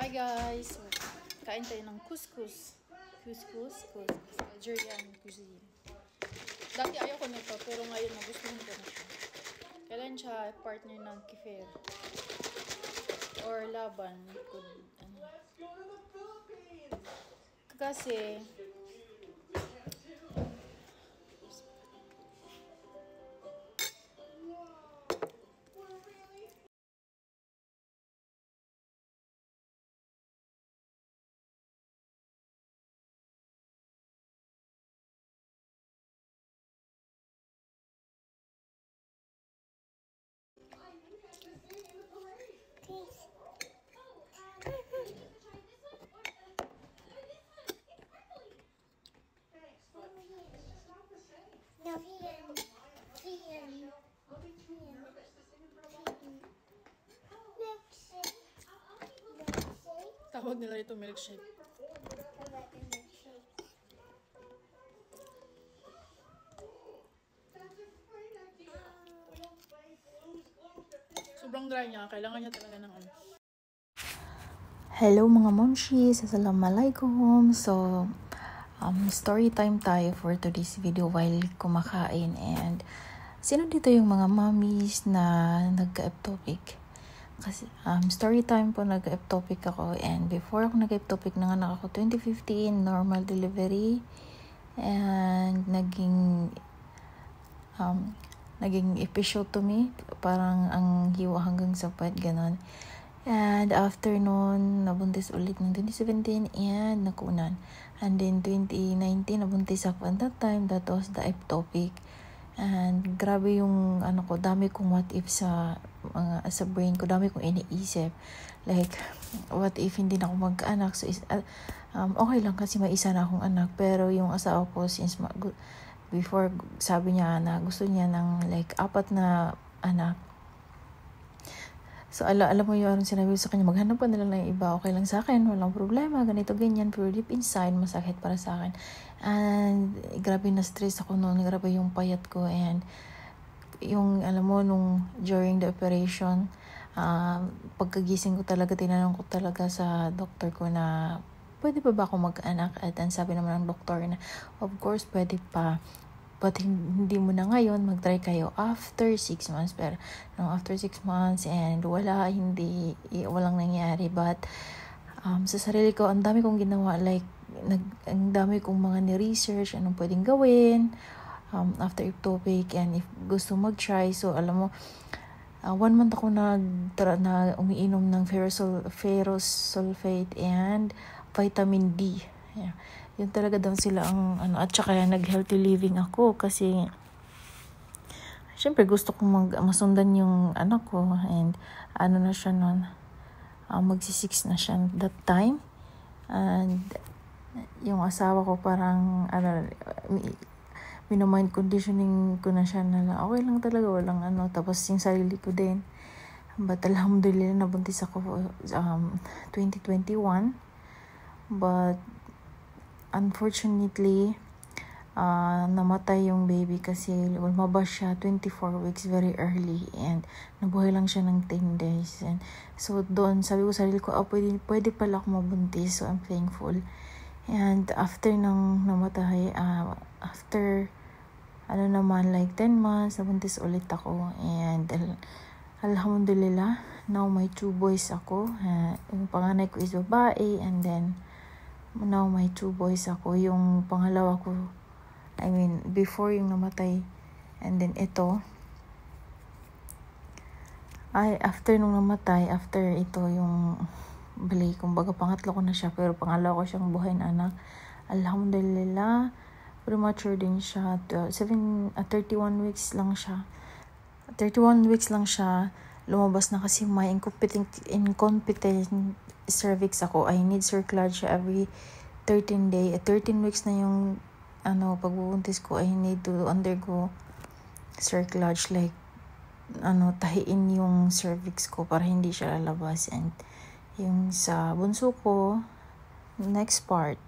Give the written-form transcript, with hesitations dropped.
Hi guys! Kain tayo ng couscous. Algerian cuisine. Dati ayoko nito pero ngayon nagustuhan ko na siya. Kailan siya partner ng kefir or laban. Kasi tawag nila ito milkshake. Sobrang dry niya. Kailangan niya talaga ng ano. Hello mga momshies! Assalamualaikum! So, story time tayo for today's video while kumakain. And sino dito yung mga mommies na nagka-ectopic? Kasi story time po, nagka-ectopic ako. And before ako nagka-ectopic, nanganak ako 2015, normal delivery. And naging episiotomy, parang ang hiwa hanggang sa puwet, ganon. And after nun, nabuntis ulit ng 2017 and nakunan. And then 2019, nabuntis ako. And that time, that was the ectopic. And grabe yung dami kong what if sa brain ko, dami kong iniisip. Like, what if hindi na ako magkaanak? So, okay lang kasi may isa na akong anak. Pero yung asawa ko, since before, sabi niya na gusto niya ng like 4 na anak. So, alam mo yung sinabi sa kanya, maghanap ka na lang ng iba, okay lang sa akin, walang problema, ganito, ganyan, pero deep inside, masakit para sa akin. And, grabe na stress ako noon, grabe yung payat ko, and yung, alam mo, during the operation, pagkagising ko talaga, tinanong ko talaga sa doctor ko na, pwede ba ako mag-anak? At sabi naman ng doktor na, of course, pwede pa. But hindi mo na ngayon, mag-try kayo after 6 months. Pero after 6 months and walang nangyari. But sa sarili ko, ang dami kong ginawa. Like, ang dami kong mga ni-research, anong pwedeng gawin after ectopic. And if gusto mag-try, so alam mo, 1 month ako na umiinom ng ferrous sulfate and vitamin D. Yeah. Yun talaga daw sila ang at saka nag-healthy living ako kasi syempre gusto kong masundan yung anak ko, and na siya noon, magsi-6 na siya that time. And yung asawa ko parang minamind conditioning ko na siya na okay lang talaga, walang tapos yung sarili ko din. But alhamdulillah, nabuntis ako 2021. But unfortunately, namatay yung baby kasi lumabas siya 24 weeks very early, and nabuhay lang siya ng 10 days. And so doon, sabi ko sa sarili ko, pwede pala ako mabuntis, so I'm thankful. And after nang namatay, after like 10 months, nabuntis ulit ako. And alhamdulillah, now may 2 boys ako. Yung panganay ko is babae, and then now may 2 boys ako. Yung pangalawa ko, before yung namatay, and then ito, after nung namatay, after ito yung kumbaga pangatlo ko na siya, pero pangalawa ko siyang buhay na anak. Alhamdulillah, premature din siya. 31 weeks lang siya. 31 weeks lang siya. Lumabas na kasi may incompetent cervix ako. I need circulage every 13 weeks na yung pagbubuntis ko. I need to undergo circulage, like tahiin yung cervix ko para hindi siya lalabas. And yung sa bunso ko, next part.